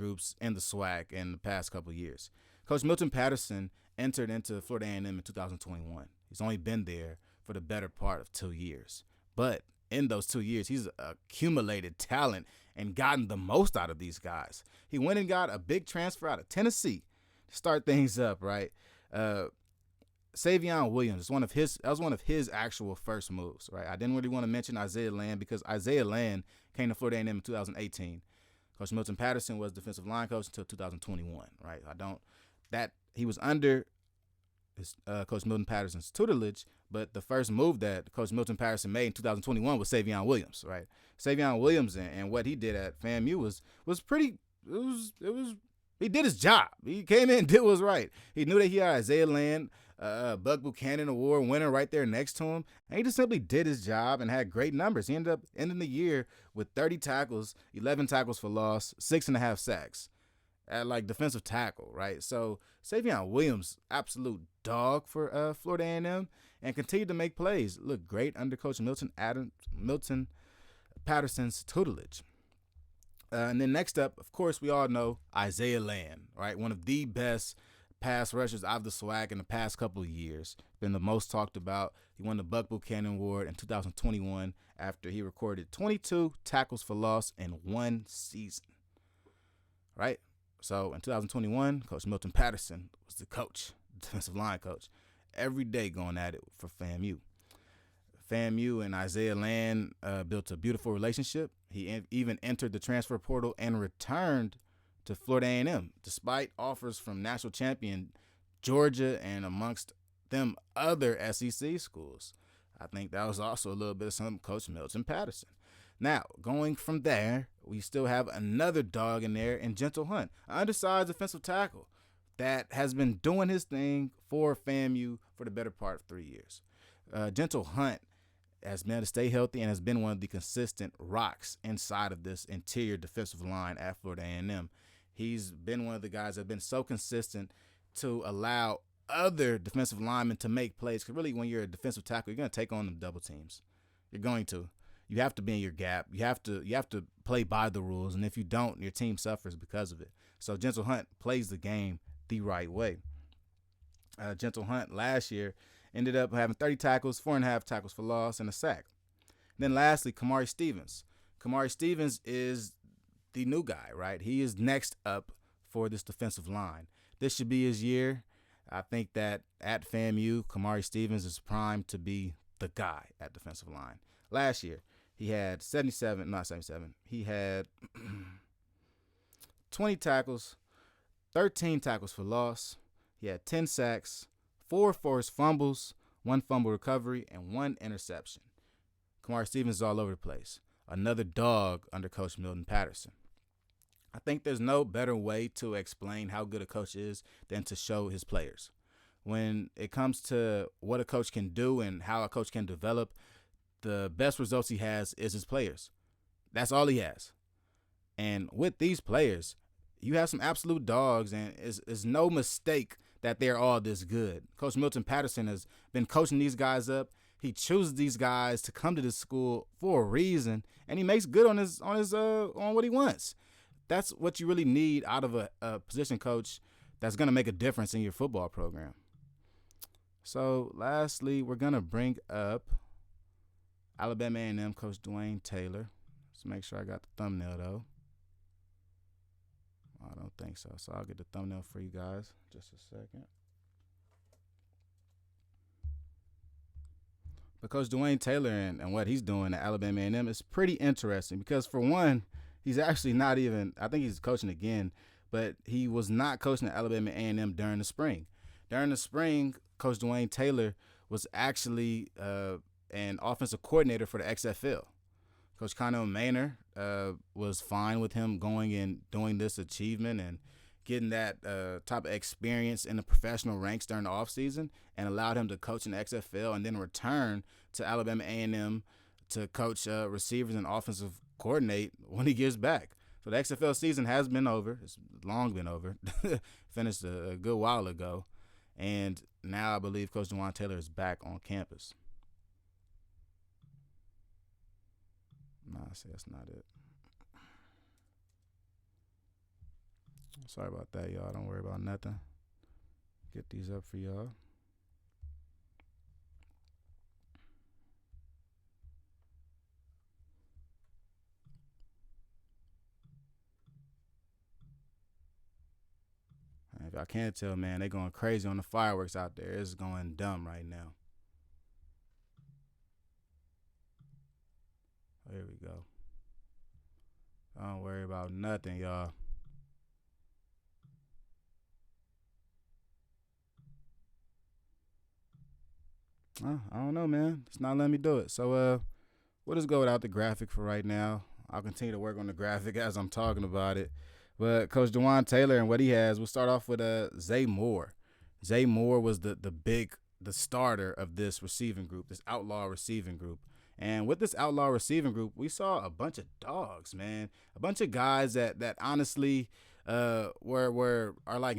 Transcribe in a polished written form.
groups in the SWAC in the past couple of years. Coach Milton Patterson entered into Florida A&M in 2021. He's only been there for the better part of 2 years. But in those 2 years, he's accumulated talent and gotten the most out of these guys. He went and got a big transfer out of Tennessee to start things up, right? Savion Williams that was one of his actual first moves, right? I didn't really want to mention Isaiah Land because Isaiah Land came to Florida A&M in 2018. Coach Milton Patterson was defensive line coach until 2021, right? He was under Coach Milton Patterson's tutelage, but the first move that Coach Milton Patterson made in 2021 was Savion Williams, right? Savion Williams and what he did at FAMU was pretty. He did his job. He came in and did what was right. He knew that he had Isaiah Land, Buck Buchanan Award winner right there next to him, and he just simply did his job and had great numbers. He ended up ending the year with 30 tackles, 11 tackles for loss, 6.5 sacks at like defensive tackle, right? So Savion Williams, absolute dog for Florida A&M, and continued to make plays. Looked great under Coach Milton Patterson's tutelage. And then next up, of course, we all know Isaiah Land, right? One of the best pass rushers out of the SWAC in the past couple of years. Been the most talked about. He won the Buck Buchanan Award in 2021 after he recorded 22 tackles for loss in one season, right? So in 2021, Coach Milton Patterson was the coach, defensive line coach, every day going at it for FAMU. FAMU and Isaiah Land built a beautiful relationship. He even entered the transfer portal and returned to Florida A&M, despite offers from national champion Georgia and amongst them other SEC schools. I think that was also a little bit of some Coach Milton Patterson. Now, going from there, we still have another dog in there in Gentle Hunt, an undersized defensive tackle that has been doing his thing for FAMU for the better part of 3 years. Gentle Hunt has been able to stay healthy and has been one of the consistent rocks inside of this interior defensive line at Florida A&M. He's been one of the guys that have been so consistent to allow other defensive linemen to make plays. Because really, when you're a defensive tackle, you're going to take on them double teams. You're going to. You have to be in your gap. You have to play by the rules. And if you don't, your team suffers because of it. So Gentle Hunt plays the game the right way. Gentle Hunt last year ended up having 30 tackles, 4.5 tackles for loss, and a sack. And then lastly, Kamari Stevens. Kamari Stevens is the new guy, right? He is next up for this defensive line. This should be his year. I think that at FAMU, Kamari Stevens is primed to be the guy at defensive line. Last year, he had 77. He had 20 tackles, 13 tackles for loss. He had 10 sacks, 4 forced fumbles, 1 fumble recovery, and 1 interception. Kamari Stevens is all over the place. Another dog under Coach Milton Patterson. I think there's no better way to explain how good a coach is than to show his players. When it comes to what a coach can do and how a coach can develop, the best results he has is his players. That's all he has. And with these players, you have some absolute dogs, and it's no mistake that they're all this good. Coach Milton Patterson has been coaching these guys up. He chooses these guys to come to this school for a reason, and he makes good on what he wants. That's what you really need out of a position coach that's going to make a difference in your football program. So, lastly, we're going to bring up Alabama A&M coach Dwayne Taylor. Let's make sure I got the thumbnail, though. I don't think so. So I'll get the thumbnail for you guys. Just a second. But Coach Dwayne Taylor and what he's doing at Alabama A&M is pretty interesting because, for one, he's actually not even – I think he's coaching again, but he was not coaching at Alabama A&M during the spring. During the spring, Coach Dwayne Taylor was actually an offensive coordinator for the XFL. Coach Connell Maynor was fine with him going and doing this achievement and getting that type of experience in the professional ranks during the offseason, and allowed him to coach in the XFL and then return to Alabama A&M to coach receivers and offensive coordinate when he gets back. So the XFL season has been over. It's long been over. Finished a good while ago. And now I believe Coach Dwayne Taylor is back on campus. Nah, see, that's not it. Sorry about that, y'all. Don't worry about nothing. Get these up for y'all. If I can't tell, man, they going crazy on the fireworks out there. It's going dumb right now. Here we go. Don't worry about nothing, y'all. I don't know, man. It's not letting me do it. So, we'll just go without the graphic for right now. I'll continue to work on the graphic as I'm talking about it. But Coach Dewan Taylor and what he has, we'll start off with Zay Moore. Zay Moore was the starter of this receiving group, this outlaw receiving group. And with this outlaw receiving group, we saw a bunch of dogs, man. A bunch of guys that honestly are like